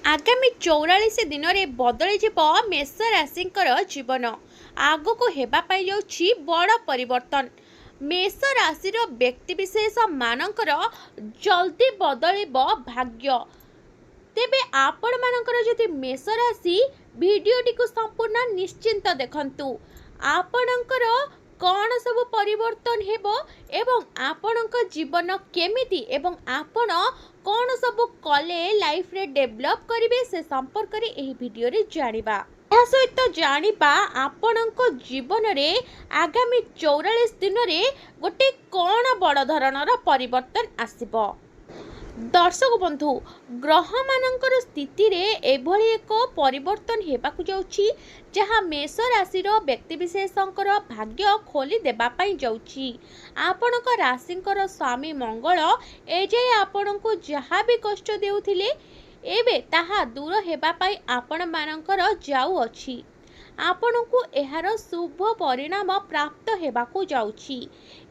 आगामी 44 दिन में बदली मेष राशि जीवन आग को हेबापाई जाउछि बड़ परिवर्तन। मेष राशि व्यक्तिशेष मानकर जल्दी बदल भाग्य। तेबे आपण मानकर जदि मेष राशि भिडियोटी को संपूर्ण निश्चिंत देखंतु आपणकर कौन सब परिवर्तन हेबो एवं आपणक जीवन केमिति एवं आपण कौन सब कले लाइफ रे डेवलप करिवे से संपर्क रे एही वीडियो रे जानिबा। या सहित जानिबा आपणक जीवन रे आगामी 44 दिन रे गोटे कौन बड़ धरणर परिवर्तन आसिबो। दर्शक बंधु, ग्रह मानकर स्थिति रे एभली एक परिवर्तन हेबाकु जाउछि जहाँ मेष राशि व्यक्तिशेषंकर भाग्य खोली देबा पाई जाउछि। आपणक राशिंकर स्वामी मंगल एजे आपणको जहाँ भी कष्ट देउथिले एबे ताहा दूर हेबा पाई आपण मानकर जाउ अछि। आपणको एहार शुभ परिणाम प्राप्त हेबाकू जाउछि।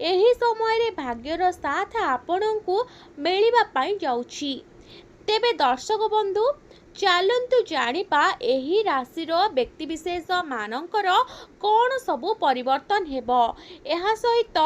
एही समय रे भाग्यर साथ आपणको मिलिबा पाई जाउछि। तेबे दर्शक बंधु, चलंतु जानिबा एही राशिर व्यक्तिशेष मानकर कौन सबु परिवर्तन हेबो। एहा सहित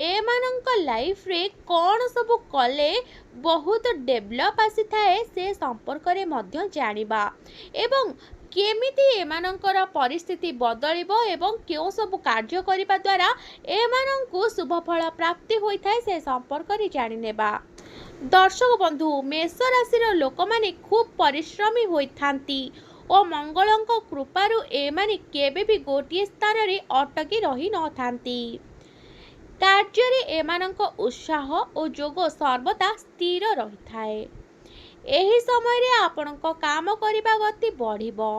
एमानंक लाइफ रे कौन सबु कले बहुत डेवलप आसी थाए से संपर्क रे मध्य जानिबा एवं केमिति एमानंकर परिस्थिति बदलिबो एवं केउ सब कार्य करिबा द्वारा एमानंकु शुभ फल प्राप्ति होई थाए से संपर्क रे जानि नेबा। दर्शक बंधु, मेष राशि लोक माने खूब परिश्रमी होई थांती और मंगलंक कृपारु एमाने केबे भी गोटिए स्थान रे अटकी रही न थांती। कार्य रे एमानंक उत्साह और जोग सर्वदा स्थिर रही थाए। एही समय रे आपणक काम करिबा गति बढ़िबो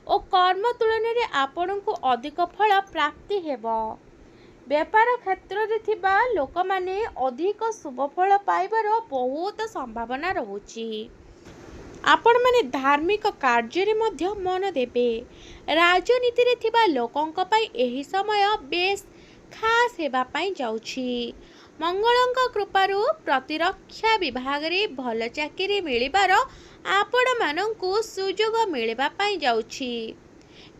और कर्म तुलन रे आपणको अधिक फल प्राप्ति हेबो। व्यापार क्षेत्र रे थिबा लोक माने अधिक शुभ फल पाइबार बहुत संभावना रहुछि। आपण माने धार्मिक कार्य रे मध्य मन देबे। राजनीति रे थिबा लोकंक पई एही समय बेस खास हेबा पई जाउछि। मंगलंक कृपारु प्रतिरक्षा विभाग रे भल चाकरी मिलिबार आपण मानंकु सुजोग मिलिबा पाई जाउछि।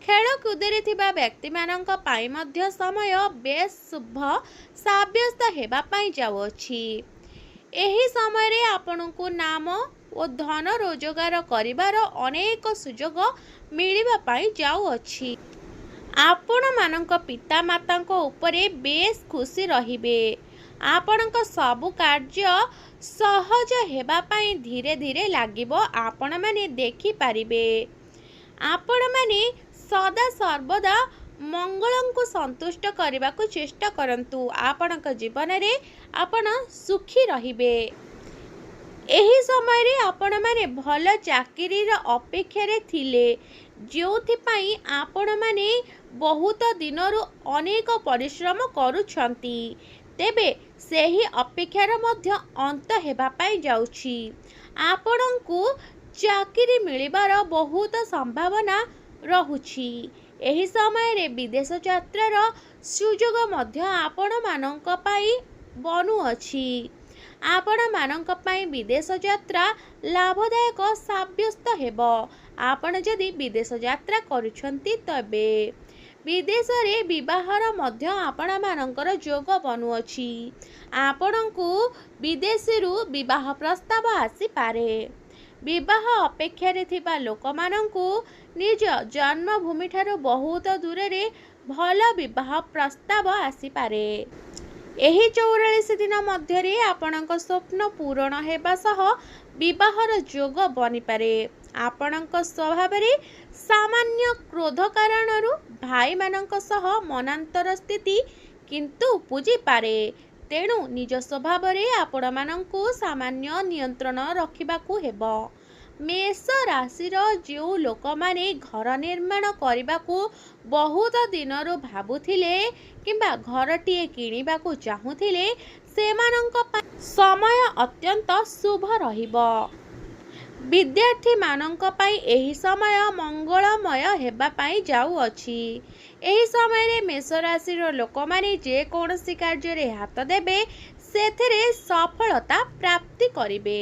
खेल कूद रे थिबा व्यक्ति मानंक पाई मध्य समय बेस शुभ साब्यस्त हेबा पाई जाउछि। एही समय रे आपणकु नाम और धन रोजगार करिबार अनेक सुजोग मिलिबा पाई जाउछि। आपण मानंक पिता मातांक उपरे बेस खुशी रहिबे। आपणक सबु कार्य सहज हेबा पाई धीरे धीरे लागिबो आपण माने देखि पारिबे। आपण माने सदा सर्वदा मंगलंकु संतुष्ट करबा को चेष्टा करंतु। आपणक जीवन रे आपण सुखी रहिबे। एही समय रे आपण माने भल चाकरी र अपेक्षा रे थिले जोथि पाई आपण माने बहुत दिनरु अनेक परिश्रम करूछंती। तेबे सेही अपेक्षार मध्य अंत हेबा पाई जाउछि। आपणकु चाकरी मिलिबार बहुत संभावना रहुछि। एही समय रे विदेश यात्रार सुजोग मध्य आपण मानंक पाई बनु अछि। आपण मानंक पाई विदेश यात्रा लाभदायक साब्यस्त हेबो। आपण जदि विदेश यात्रा करूछंती तबे विदेश रे विवाहर मध्य आपण मानकर जोग बनु अछि। आपणकु विदेशरू विवाह प्रस्ताव आसी पारे। विवाह अपेक्षा रे थिबा लोक मानंकु निज जन्मभूमि ठारू बहुत दूर रे भल विवाह प्रस्ताव आसी पारे। एही 44 दिन मध्य रे आपणक स्वप्न पूरण हेबा सह विवाहर जोग बनि पारे। आपणक स्वभाव रे सामान्य क्रोध कारणरू भाई मानक सह मनांतर स्थिति किंतु उपजी पारे। तेणु निज स्वभाव रे आपण मानंकु सामान्य नियंत्रण रखिबाकू हेबो। मेष राशिर जो लोक माने घर निर्माण करबाकू बहुत दिनरू भाबुथिले किंबा घरटीए किणिबाकू चाहुथिले सेमानंक समय अत्यंत शुभ रहिबो। विद्यार्थी मानंक पाई एही समय मंगलमय हेबा पाई जाउ अछि। एही समय रे मेष राशिर लोक माने जे कोनोसी कार्य रे हाथ देबे सेथिरे सफलता प्राप्ति करिबे।